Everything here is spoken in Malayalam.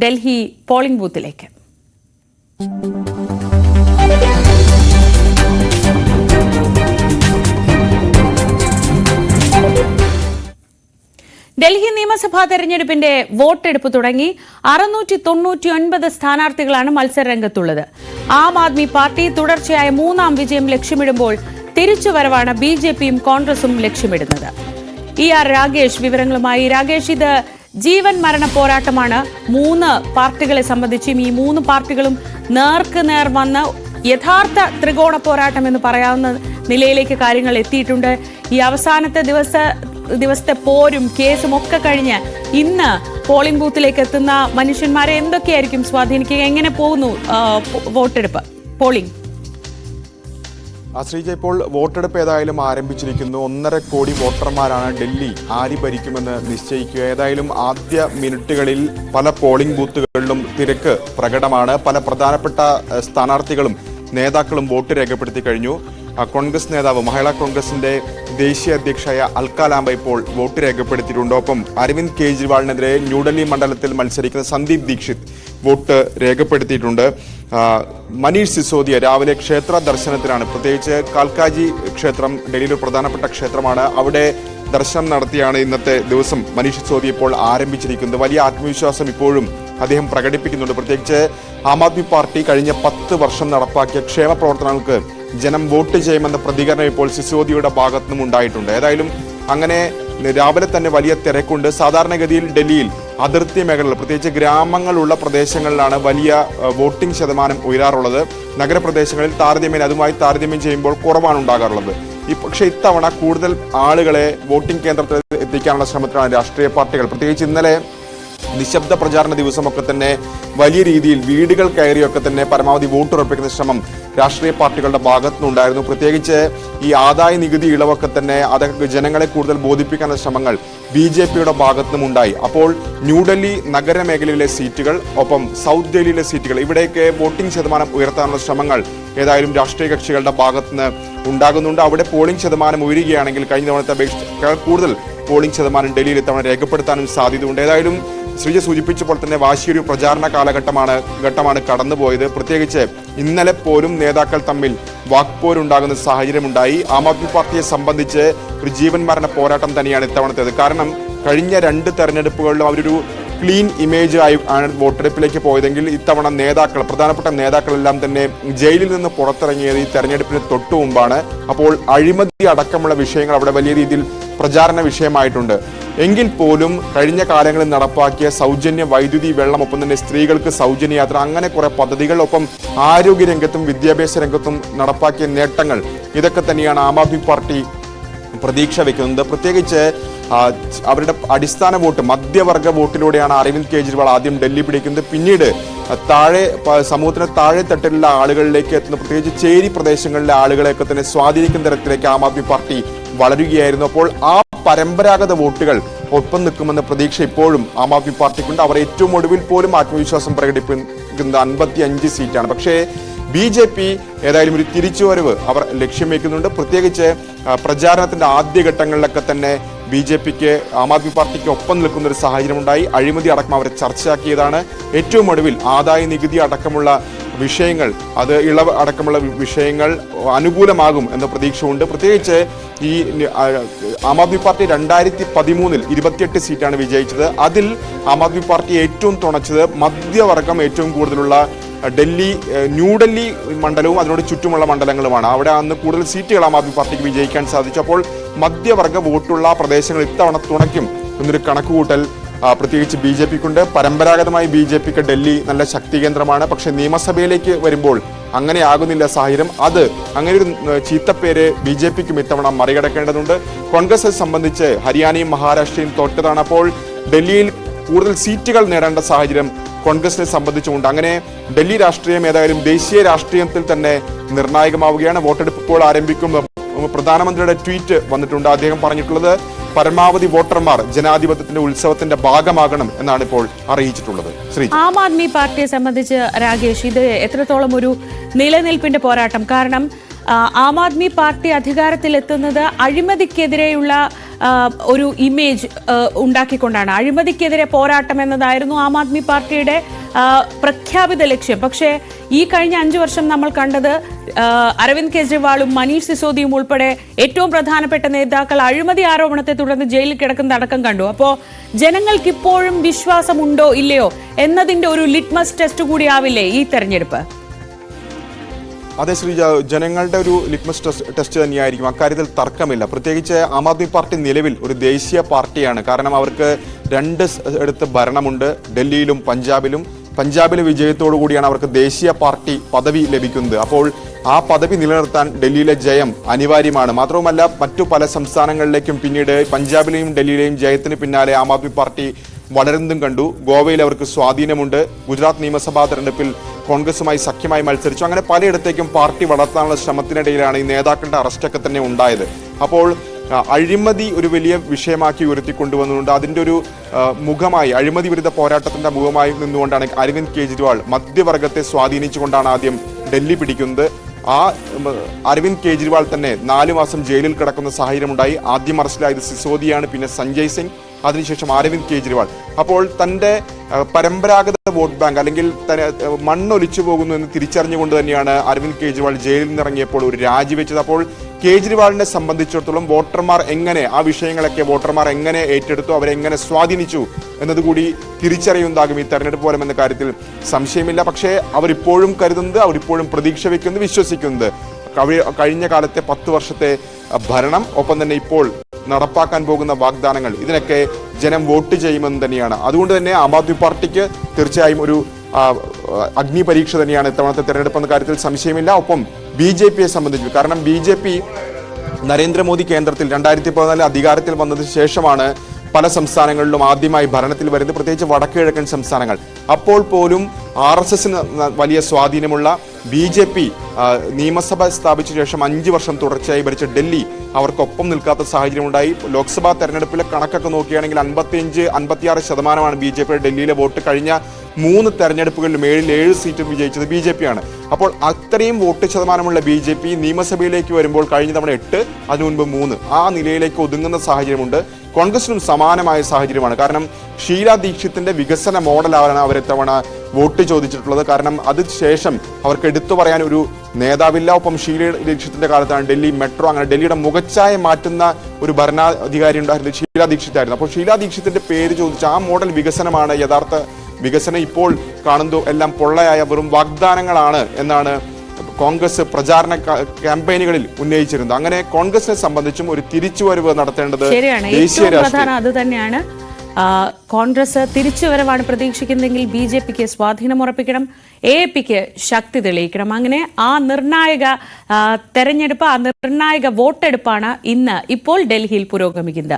ഡൽഹി പോളിംഗ് ബൂത്തിലേക്ക്. ഡൽഹി നിയമസഭാ തെരഞ്ഞെടുപ്പിന്റെ വോട്ടെടുപ്പ് തുടങ്ങി. 699 സ്ഥാനാർത്ഥികളാണ് മത്സരരംഗത്തുള്ളത്. ആം ആദ്മി പാർട്ടി തുടർച്ചയായ 3ാം വിജയം ലക്ഷ്യമിടുമ്പോൾ തിരിച്ചുവരവാണ് ബിജെപിയും കോൺഗ്രസും ലക്ഷ്യമിടുന്നത്. ER രാഗേഷ് വിവരങ്ങളുമായി. രാഗേഷ്, ഇത് ജീവൻ മരണ പോരാട്ടമാണ് 3 പാർട്ടികളെ സംബന്ധിച്ചും. ഈ 3 പാർട്ടികളും നേർക്ക് നേർ വന്ന് യഥാർത്ഥ ത്രികോണ പോരാട്ടം എന്ന് പറയാവുന്ന നിലയിലേക്ക് കാര്യങ്ങൾ എത്തിയിട്ടുണ്ട്. ഈ അവസാനത്തെ ദിവസത്തെ പോരും കേസും ഒക്കെ കഴിഞ്ഞ് ഇന്ന് പോളിംഗ് ബൂത്തിലേക്ക് എത്തുന്ന മനുഷ്യന്മാരെ എന്തൊക്കെയായിരിക്കും സ്വാധീനിക്കുക? എങ്ങനെ പോകുന്നു വോട്ടെടുപ്പ്, പോളിംഗ്? ശ്രീജ, ഇപ്പോൾ വോട്ടെടുപ്പ് ഏതായാലും ആരംഭിച്ചിരിക്കുന്നു. 1.5 കോടി വോട്ടർമാരാണ് ഡൽഹി ആര് ഭരിക്കുമെന്ന് നിശ്ചയിക്കുക. ഏതായാലും ആദ്യ മിനിറ്റുകളിൽ പല പോളിംഗ് ബൂത്തുകളിലും തിരക്ക് പ്രകടമാണ്. പല പ്രധാനപ്പെട്ട സ്ഥാനാർത്ഥികളും നേതാക്കളും വോട്ട് രേഖപ്പെടുത്തി കഴിഞ്ഞു. കോൺഗ്രസ് നേതാവ്, മഹിളാ കോൺഗ്രസിന്റെ ദേശീയ അധ്യക്ഷയായ അൽക്ക ലാംബ ഇപ്പോൾ വോട്ട് രേഖപ്പെടുത്തിയിട്ടുണ്ട്. ഒപ്പം അരവിന്ദ് കെജ്രിവാളിനെതിരെ ന്യൂഡൽഹി മണ്ഡലത്തിൽ മത്സരിക്കുന്ന സന്ദീപ് ദീക്ഷിത് വോട്ട് രേഖപ്പെടുത്തിയിട്ടുണ്ട്. മനീഷ് സിസോദിയ രാവിലെ ക്ഷേത്ര ദർശനത്തിലാണ്. പ്രത്യേകിച്ച് കാൽക്കാജി ക്ഷേത്രം ഡൽഹിയിലെ പ്രധാനപ്പെട്ട ക്ഷേത്രമാണ്. അവിടെ ദർശനം നടത്തിയാണ് ഇന്നത്തെ ദിവസം മനീഷ് സിസോദിയ ഇപ്പോൾ ആരംഭിച്ചിരിക്കുന്നത്. വലിയ ആത്മവിശ്വാസം ഇപ്പോഴും അദ്ദേഹം പ്രകടിപ്പിക്കുന്നുണ്ട്. പ്രത്യേകിച്ച് ആം ആദ്മി പാർട്ടി കഴിഞ്ഞ 10 വർഷം നടപ്പാക്കിയ ക്ഷേമ പ്രവർത്തനങ്ങൾക്ക് ജനം വോട്ട് ചെയ്യുമെന്ന പ്രതികരണം ഇപ്പോൾ സിസോദിയയുടെ ഭാഗത്തു നിന്നും ഉണ്ടായിട്ടുണ്ട്. ഏതായാലും അങ്ങനെ രാവിലെ തന്നെ വലിയ തിരക്കുണ്ട്. സാധാരണഗതിയിൽ ഡൽഹിയിൽ അതിർത്തി മേഖലകൾ, പ്രത്യേകിച്ച് ഗ്രാമങ്ങളുള്ള പ്രദേശങ്ങളിലാണ് വലിയ വോട്ടിംഗ് ശതമാനം ഉയരാറുള്ളത്. നഗരപ്രദേശങ്ങളിൽ അതുമായി താരതമ്യം ചെയ്യുമ്പോൾ കുറവാണ് ഉണ്ടാകാറുള്ളത്. പക്ഷേ ഇത്തവണ കൂടുതൽ ആളുകളെ വോട്ടിംഗ് കേന്ദ്രത്തിൽ എത്തിക്കാനുള്ള ശ്രമത്തിലാണ് രാഷ്ട്രീയ പാർട്ടികൾ. പ്രത്യേകിച്ച് ഇന്നലെ നിശബ്ദ പ്രചാരണ ദിവസമൊക്കെ തന്നെ വലിയ രീതിയിൽ വീടുകൾ കയറിയൊക്കെ തന്നെ പരമാവധി വോട്ടുറപ്പിക്കുന്ന ശ്രമം രാഷ്ട്രീയ പാർട്ടികളുടെ ഭാഗത്തുനിന്നുണ്ടായിരുന്നു. പ്രത്യേകിച്ച് ഈ ആദായ നികുതി ഇളവൊക്കെ തന്നെ അതൊക്കെ ജനങ്ങളെ കൂടുതൽ ബോധിപ്പിക്കാനുള്ള ശ്രമങ്ങൾ BJPയുടെ ഭാഗത്തുനിന്നും ഉണ്ടായി. അപ്പോൾ ന്യൂഡൽഹി നഗരമേഖലയിലെ സീറ്റുകൾ, ഒപ്പം സൗത്ത് ഡൽഹിയിലെ സീറ്റുകൾ, ഇവിടെയൊക്കെ വോട്ടിംഗ് ശതമാനം ഉയർത്താനുള്ള ശ്രമങ്ങൾ ഏതായാലും രാഷ്ട്രീയ കക്ഷികളുടെ ഭാഗത്തുനിന്ന് ഉണ്ടാകുന്നുണ്ട്. അവിടെ പോളിംഗ് ശതമാനം ഉയരുകയാണെങ്കിൽ കഴിഞ്ഞ തവണത്തെ അപേക്ഷിച്ച് കൂടുതൽ പോളിംഗ് ശതമാനം ഡൽഹിയിൽ ഇത്തവണ രേഖപ്പെടുത്താനും സാധ്യതയുണ്ട്. ഏതായാലും ശ്രീജ സൂചിപ്പിച്ചപ്പോൾ തന്നെ വാശിയൊരു പ്രചാരണ ഘട്ടമാണ് കടന്നുപോയത്. പ്രത്യേകിച്ച് ഇന്നലെ പോലും നേതാക്കൾ തമ്മിൽ വാക്പോരുണ്ടാകുന്ന സാഹചര്യമുണ്ടായി. ആം ആദ്മി പാർട്ടിയെ സംബന്ധിച്ച് ഒരു ജീവൻ മരണ പോരാട്ടം തന്നെയാണ് ഇത്തവണത്തേത്. കാരണം കഴിഞ്ഞ 2 തെരഞ്ഞെടുപ്പുകളിലും അവരൊരു ക്ലീൻ ഇമേജ് ആയി ആണ് വോട്ടെടുപ്പിലേക്ക് പോയതെങ്കിൽ ഇത്തവണ പ്രധാനപ്പെട്ട നേതാക്കളെല്ലാം തന്നെ ജയിലിൽ നിന്ന് പുറത്തിറങ്ങിയത് ഈ തെരഞ്ഞെടുപ്പിന് തൊട്ടു മുമ്പാണ്. അപ്പോൾ അഴിമതി അടക്കമുള്ള വിഷയങ്ങൾ അവിടെ വലിയ രീതിയിൽ പ്രചാരണ വിഷയമായിട്ടുണ്ട്. എങ്കിൽ പോലും കഴിഞ്ഞ കാലങ്ങളിൽ നടപ്പാക്കിയ സൗജന്യ വൈദ്യുതി, വെള്ളം, ഒപ്പം തന്നെ സ്ത്രീകൾക്ക് സൗജന്യ യാത്ര, അങ്ങനെ കുറെ പദ്ധതികൾ, ഒപ്പം ആരോഗ്യ രംഗത്തും വിദ്യാഭ്യാസ രംഗത്തും നടപ്പാക്കിയ നേട്ടങ്ങൾ, ഇതൊക്കെ തന്നെയാണ് ആം ആദ്മി പാർട്ടി പ്രതീക്ഷ വെക്കുന്നത്. പ്രത്യേകിച്ച് അവരുടെ അടിസ്ഥാന വോട്ട്, മധ്യവർഗ വോട്ടിലൂടെയാണ് അരവിന്ദ് കെജ്രിവാൾ ആദ്യം ഡൽഹി പിടിക്കുന്നത്. പിന്നീട് സമൂഹത്തിന് താഴെ തട്ടിലുള്ള ആളുകളിലേക്ക് എത്തുന്ന, പ്രത്യേകിച്ച് ചേരി പ്രദേശങ്ങളിലെ ആളുകളെയൊക്കെ തന്നെ സ്വാധീനിക്കുന്ന തരത്തിലേക്ക് ആം ആദ്മി പാർട്ടി വളരുകയായിരുന്നു. അപ്പോൾ ആ പരമ്പരാഗത വോട്ടുകൾ ഒപ്പം നിൽക്കുമെന്ന പ്രതീക്ഷ ഇപ്പോഴും ആം ആദ്മി പാർട്ടിക്കുണ്ട്. അവർ ഏറ്റവും ഒടുവിൽ പോലും ആത്മവിശ്വാസം പ്രകടിപ്പിക്കുന്നത് 55 സീറ്റാണ്. പക്ഷേ BJP ഏതായാലും ഒരു തിരിച്ചുവരവ് അവർ ലക്ഷ്യം വയ്ക്കുന്നുണ്ട്. പ്രത്യേകിച്ച് പ്രചാരണത്തിന്റെ ആദ്യഘട്ടങ്ങളിലൊക്കെ തന്നെ BJPക്ക്, ആം ആദ്മി പാർട്ടിക്ക് ഒപ്പം നിൽക്കുന്ന ഒരു സാഹചര്യമുണ്ടായി. അഴിമതി അടക്കം അവരെ ചർച്ചയാക്കിയതാണ്. ഏറ്റവും ഒടുവിൽ ആദായ നികുതി അടക്കമുള്ള വിഷയങ്ങൾ, ഇളവ് അടക്കമുള്ള വിഷയങ്ങൾ അനുകൂലമാകും എന്ന പ്രതീക്ഷയുണ്ട്. പ്രത്യേകിച്ച് ഈ ആം ആദ്മി പാർട്ടി 2013 28 സീറ്റാണ് വിജയിച്ചത്. അതിൽ ആം ആദ്മി പാർട്ടി ഏറ്റവും തുണച്ചത് മധ്യവർഗം ഏറ്റവും കൂടുതലുള്ള ന്യൂഡൽഹി മണ്ഡലവും അതിനോട് ചുറ്റുമുള്ള മണ്ഡലങ്ങളുമാണ്. അവിടെ അന്ന് കൂടുതൽ സീറ്റുകൾ ആം ആദ്മി പാർട്ടിക്ക് വിജയിക്കാൻ സാധിച്ചു. അപ്പോൾ മധ്യവർഗ വോട്ടുള്ള പ്രദേശങ്ങൾ ഇത്തവണ തുണയ്ക്കും എന്നൊരു കണക്കുകൂട്ടൽ പ്രത്യേകിച്ച് BJPക്കുണ്ട്. പരമ്പരാഗതമായി BJPക്ക് ഡൽഹി നല്ല ശക്തി കേന്ദ്രമാണ്. പക്ഷെ നിയമസഭയിലേക്ക് വരുമ്പോൾ അങ്ങനെ ആകുന്നില്ല സാഹചര്യം. അങ്ങനെ ഒരു ചീത്തപ്പേര് BJPക്കും ഇത്തവണ മറികടക്കേണ്ടതുണ്ട്. കോൺഗ്രസിനെ സംബന്ധിച്ച് ഹരിയാനയും മഹാരാഷ്ട്രയും തോറ്റതാണ്. അപ്പോൾ ഡൽഹിയിൽ കൂടുതൽ സീറ്റുകൾ നേടേണ്ട സാഹചര്യം കോൺഗ്രസിനെ സംബന്ധിച്ചുകൊണ്ട് അങ്ങനെ ഡൽഹി രാഷ്ട്രീയം ഏതായാലും ദേശീയ രാഷ്ട്രീയത്തിൽ തന്നെ നിർണായകമാവുകയാണ്. വോട്ടെടുപ്പ് ഇപ്പോൾ ആരംഭിക്കുമ്പോൾ പ്രധാനമന്ത്രിയുടെ ട്വീറ്റ് വന്നിട്ടുണ്ട്. അദ്ദേഹം പറഞ്ഞിട്ടുള്ളത് പരമാവധി വോട്ടർമാർ ജനാധിപത്യത്തിന്റെ ഉത്സവത്തിന്റെ ഭാഗമാകണം എന്നാണ് ഇപ്പോൾ അറിയിച്ചിട്ടുള്ളത്. ആം ആദ്മി പാർട്ടിയെ സംബന്ധിച്ച് രാഗേഷ്, ഇത് എത്രത്തോളം ഒരു നിലനിൽപ്പിന്റെ പോരാട്ടം? കാരണം ആം ആദ്മി പാർട്ടി അധികാരത്തിലെത്തുന്നത് അഴിമതിക്കെതിരെയുള്ള ഒരു ഇമേജ് ഉണ്ടാക്കിക്കൊണ്ടാണ്. അഴിമതിക്കെതിരെ പോരാട്ടം എന്നതായിരുന്നു ആം ആദ്മി പാർട്ടിയുടെ പ്രഖ്യാപിത ലക്ഷ്യം. പക്ഷേ ഈ കഴിഞ്ഞ 5 വർഷം നമ്മൾ കണ്ടത് അരവിന്ദ് കെജ്രിവാളും മനീഷ് സിസോദിയും ഉൾപ്പെടെ ഏറ്റവും പ്രധാനപ്പെട്ട നേതാക്കൾ അഴിമതി ആരോപണത്തെ തുടർന്ന് ജയിലിൽ കിടക്കുന്ന അടക്കം കണ്ടു. അപ്പോൾ ജനങ്ങൾക്ക് ഇപ്പോഴും വിശ്വാസമുണ്ടോ ഇല്ലയോ എന്നതിന്റെ ഒരു ലിറ്റ്മസ് ടെസ്റ്റ് കൂടിയാവില്ലേ ഈ തെരഞ്ഞെടുപ്പ്? അതെ ശ്രീജ, ജനങ്ങളുടെ ഒരു ലിറ്റ്മസ് ടെസ്റ്റ് തന്നെയായിരിക്കും, അക്കാര്യത്തിൽ തർക്കമില്ല. പ്രത്യേകിച്ച് ആം ആദ്മി പാർട്ടി നിലവിൽ ഒരു ദേശീയ പാർട്ടിയാണ്. കാരണം അവർക്ക് 2 ഇടത്ത് ഭരണമുണ്ട്, ഡൽഹിയിലും പഞ്ചാബിലും. പഞ്ചാബിലെ വിജയത്തോടു കൂടിയാണ് അവർക്ക് ദേശീയ പാർട്ടി പദവി ലഭിക്കുന്നത്. അപ്പോൾ ആ പദവി നിലനിർത്താൻ ഡൽഹിയിലെ ജയം അനിവാര്യമാണ്. മാത്രവുമല്ല, മറ്റു പല സംസ്ഥാനങ്ങളിലേക്കും പിന്നീട് പഞ്ചാബിലെയും ഡൽഹിയിലെയും ജയത്തിന് പിന്നാലെ ആം ആദ്മി പാർട്ടി വളരുന്നതും കണ്ടു. ഗോവയിൽ അവർക്ക് സ്വാധീനമുണ്ട്. ഗുജറാത്ത് നിയമസഭാ തെരഞ്ഞെടുപ്പിൽ കോൺഗ്രസുമായി സഖ്യമായി മത്സരിച്ചു. അങ്ങനെ പലയിടത്തേക്കും പാർട്ടി വളർത്താനുള്ള ശ്രമത്തിനിടയിലാണ് ഈ നേതാക്കളുടെ അറസ്റ്റൊക്കെ തന്നെ ഉണ്ടായത്. അപ്പോൾ അഴിമതി ഒരു വലിയ വിഷയമാക്കി ഉയർത്തിക്കൊണ്ടുവന്നുകൊണ്ട് അതിൻ്റെ ഒരു മുഖമായി, അഴിമതി വിരുദ്ധ പോരാട്ടത്തിന്റെ മുഖമായി നിന്നുകൊണ്ടാണ് അരവിന്ദ് കെജ്രിവാൾ മധ്യവർഗത്തെ സ്വാധീനിച്ചുകൊണ്ടാണ് ആദ്യം ഡൽഹി പിടിക്കുന്നത്. ആ അരവിന്ദ് കെജ്രിവാൾ തന്നെ 4 മാസം ജയിലിൽ കിടക്കുന്ന സാഹചര്യമുണ്ടായി. ആദ്യം അറസ്റ്റിലായത് സിസോദിയാണ്, പിന്നെ സഞ്ജയ് സിംഗ്, അതിനുശേഷം അരവിന്ദ് കെജ്രിവാൾ. അപ്പോൾ തൻ്റെ പരമ്പരാഗത വോട്ട് ബാങ്ക് അല്ലെങ്കിൽ മണ്ണൊലിച്ചു പോകുന്നു എന്ന് തിരിച്ചറിഞ്ഞുകൊണ്ട് തന്നെയാണ് അരവിന്ദ് കെജ്രിവാൾ ജയിലിൽ നിന്നിറങ്ങിയപ്പോൾ ഒരു രാജിവെച്ചത്. അപ്പോൾ കേജ്രിവാളിനെ സംബന്ധിച്ചിടത്തോളം വോട്ടർമാർ എങ്ങനെ ആ വിഷയങ്ങളൊക്കെ വോട്ടർമാർ എങ്ങനെ ഏറ്റെടുത്തു, അവരെങ്ങനെ സ്വാധീനിച്ചു എന്നതുകൂടി തിരിച്ചറിയുന്നതാകും ഈ തെരഞ്ഞെടുപ്പ് ഫലം എന്ന കാര്യത്തിൽ സംശയമില്ല. പക്ഷേ അവരിപ്പോഴും കരുതുന്നത്, അവരിപ്പോഴും പ്രതീക്ഷ വയ്ക്കുന്നത്, വിശ്വസിക്കുന്നത് കഴിഞ്ഞ കാലത്തെ 10 വർഷത്തെ ഭരണം, ഒപ്പം തന്നെ ഇപ്പോൾ നടപ്പാക്കാൻ പോകുന്ന വാഗ്ദാനങ്ങൾ, ഇതിനൊക്കെ ജനം വോട്ട് ചെയ്യുമെന്ന് തന്നെയാണ്. അതുകൊണ്ട് തന്നെ ആം ആദ്മി പാർട്ടിക്ക് തീർച്ചയായും ഒരു അഗ്നി പരീക്ഷ തന്നെയാണ് ഇത്തവണത്തെ തെരഞ്ഞെടുപ്പ് എന്ന കാര്യത്തിൽ സംശയമില്ല. ഒപ്പം BJPയെ സംബന്ധിച്ചു, കാരണം BJP നരേന്ദ്രമോദി കേന്ദ്രത്തിൽ 2014 അധികാരത്തിൽ വന്നതിന് ശേഷമാണ് പല സംസ്ഥാനങ്ങളിലും ആദ്യമായി ഭരണത്തിൽ വരുന്നത്, പ്രത്യേകിച്ച് വടക്ക് കിഴക്കൻ സംസ്ഥാനങ്ങൾ. അപ്പോൾ പോലും RSSന് വലിയ സ്വാധീനമുള്ള BJP നിയമസഭ സ്ഥാപിച്ച ശേഷം 5 വർഷം തുടർച്ചയായി ഭരിച്ച ഡൽഹി അവർക്കൊപ്പം നിൽക്കാത്ത സാഹചര്യമുണ്ടായി. ലോക്സഭാ തെരഞ്ഞെടുപ്പിലെ കണക്കൊക്കെ നോക്കുകയാണെങ്കിൽ 55-56% BJPയുടെ ഡൽഹിയിലെ വോട്ട്. കഴിഞ്ഞ 3 തെരഞ്ഞെടുപ്പുകളിലും 7 സീറ്റും വിജയിച്ചത് BJP ആണ്. അപ്പോൾ അത്രയും വോട്ട് ശതമാനമുള്ള BJP നിയമസഭയിലേക്ക് വരുമ്പോൾ കഴിഞ്ഞ തവണ 8, അതിനു മുൻപ് 3, ആ നിലയിലേക്ക് ഒതുങ്ങുന്ന സാഹചര്യമുണ്ട്. കോൺഗ്രസിനും സമാനമായ സാഹചര്യമാണ്. കാരണം ഷീല ദീക്ഷിത്തിന്റെ വികസന മോഡലാണ് അവരിത്തവണ വോട്ട് ചോദിച്ചിട്ടുള്ളത്. കാരണം അതിനുശേഷം അവർക്ക് എടുത്തു പറയാൻ ഒരു നേതാവില്ല. ഒപ്പം ഷീല ദീക്ഷിത്തിന്റെ കാലത്താണ് ഡൽഹി മെട്രോ, അങ്ങനെ ഡൽഹിയുടെ മുഖച്ഛായ മാറ്റുന്ന ഒരു ഭരണാധികാരി ഉണ്ടായിരുന്നത് ഷീല ദീക്ഷിത്തായിരുന്നു. അപ്പോൾ ഷീല ദീക്ഷിത്തിന്റെ പേര് ചോദിച്ച ആ മോഡൽ വികസനമാണ് യഥാർത്ഥ വികസനം. ഇപ്പോൾ കാണുന്നു എല്ലാം പൊള്ളയായ വെറും വാഗ്ദാനങ്ങളാണ് എന്നാണ് കോൺഗ്രസ് പ്രചാരണ ക്യാമ്പയിനുകളിൽ ഉന്നയിച്ചിരുന്നത്. അങ്ങനെ കോൺഗ്രസിനെ സംബന്ധിച്ചും ഒരു തിരിച്ചുവരവ് നടത്തേണ്ടത് ദേശീയ രാഷ്ട്രീയം അത് തന്നെയാണ്. കോൺഗ്രസ് തിരിച്ചുവരവാണ് പ്രതീക്ഷിക്കുന്നതെങ്കിൽ BJPക്ക് സ്വാധീനം ഉറപ്പിക്കണം, AAPക്ക് ശക്തി തെളിയിക്കണം. അങ്ങനെ ആ നിർണായക തെരഞ്ഞെടുപ്പ്, ആ നിർണായക വോട്ടെടുപ്പാണ് ഇപ്പോൾ ഡൽഹിയിൽ പുരോഗമിക്കുന്നത്.